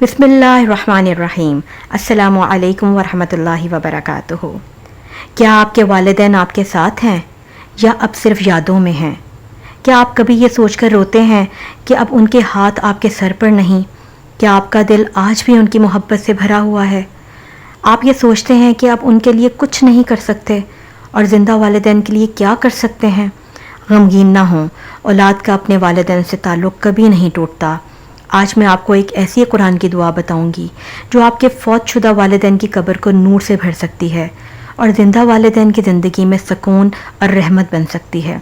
बिस्मिल्लाहिर्रहमानिर्रहीम। अस्सलामु अलैकुम वरहमतुल्लाहि वबरकातुहू। क्या आपके वालिदैन आपके साथ हैं या अब सिर्फ यादों में हैं? क्या आप कभी ये सोचकर रोते हैं कि अब उनके हाथ आपके सर पर नहीं? क्या आपका दिल आज भी उनकी मोहब्बत से भरा हुआ है? आप ये सोचते हैं कि आप उनके लिए कुछ नहीं कर सकते और ज़िंदा वालिदैन के लिए क्या कर सकते हैं? गमगीन ना हों, औलाद का अपने वालिदैन से ताल्लुक़ कभी नहीं टूटता। आज मैं आपको एक ऐसी कुरान की दुआ बताऊंगी जो आपके फौत शुदा वालिदैन की कब्र को नूर से भर सकती है और ज़िंदा वालिदैन की ज़िंदगी में सुकून और रहमत बन सकती है।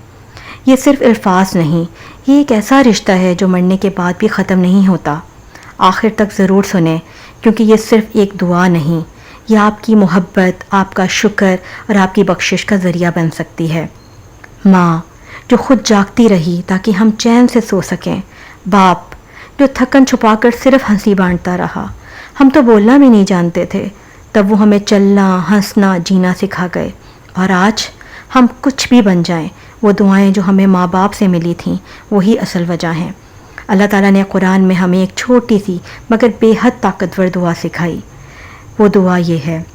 ये सिर्फ अल्फाज नहीं, ये एक ऐसा रिश्ता है जो मरने के बाद भी ख़त्म नहीं होता। आखिर तक ज़रूर सुने, क्योंकि ये सिर्फ एक दुआ नहीं, ये आपकी मोहब्बत, आपका शुक्र और आपकी बख्शिश का ज़रिया बन सकती है। माँ जो खुद जागती रही ताकि हम चैन से सो सकें, बाप जो थकन छुपाकर सिर्फ हंसी बांटता रहा, हम तो बोलना भी नहीं जानते थे, तब वो हमें चलना, हंसना, जीना सिखा गए। और आज हम कुछ भी बन जाएं, वो दुआएं जो हमें माँ बाप से मिली थीं वही असल वजह हैं। अल्लाह ताला ने कुरान में हमें एक छोटी सी मगर बेहद ताकतवर दुआ सिखाई। वो दुआ ये है,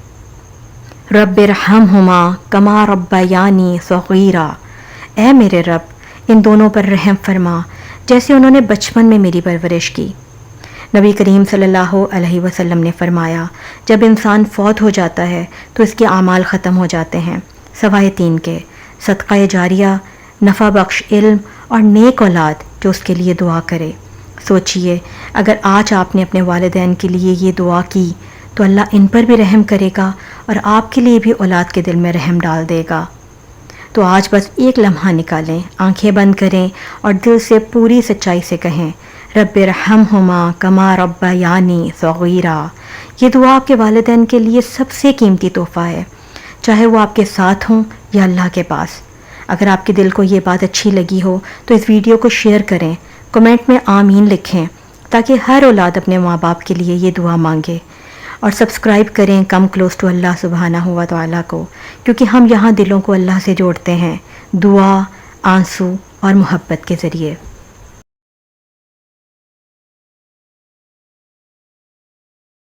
रब्बिरहमहुमा कमा रब्बयानी सगीरा। ऐ मेरे रब, इन दोनों पर रहम फरमा जैसे उन्होंने बचपन में मेरी परवरिश की। नबी करीम सल्लल्लाहु अलैहि वसल्लम ने फरमाया, जब इंसान फौत हो जाता है तो इसके आमाल ख़त्म हो जाते हैं सवाए तीन के, सदक़ा जारिया, नफ़ा बख्श इल्म और नेक औलाद जो उसके लिए दुआ करे। सोचिए, अगर आज आपने अपने वालिदैन के लिए ये दुआ की तो अल्लाह इन पर भी रहम करेगा और आपके लिए भी औलाद के दिल में रहम डाल देगा। तो आज बस एक लम्हा निकालें, आंखें बंद करें और दिल से पूरी सच्चाई से कहें, रब्बिरहमहुमा कमा रब्बयानी सगीरा। ये दुआ आपके वालिदैन के लिए सबसे कीमती तोहफ़ा है, चाहे वो आपके साथ हों या अल्लाह के पास। अगर आपके दिल को ये बात अच्छी लगी हो तो इस वीडियो को शेयर करें, कमेंट में आमीन लिखें ताकि हर औलाद अपने माँ बाप के लिए ये दुआ मांगे। और सब्सक्राइब करें कम क्लोज टू अल्लाह सुब्हानहू व तआला को, क्योंकि हम यहाँ दिलों को अल्लाह से जोड़ते हैं दुआ, आंसू और मोहब्बत के ज़रिए।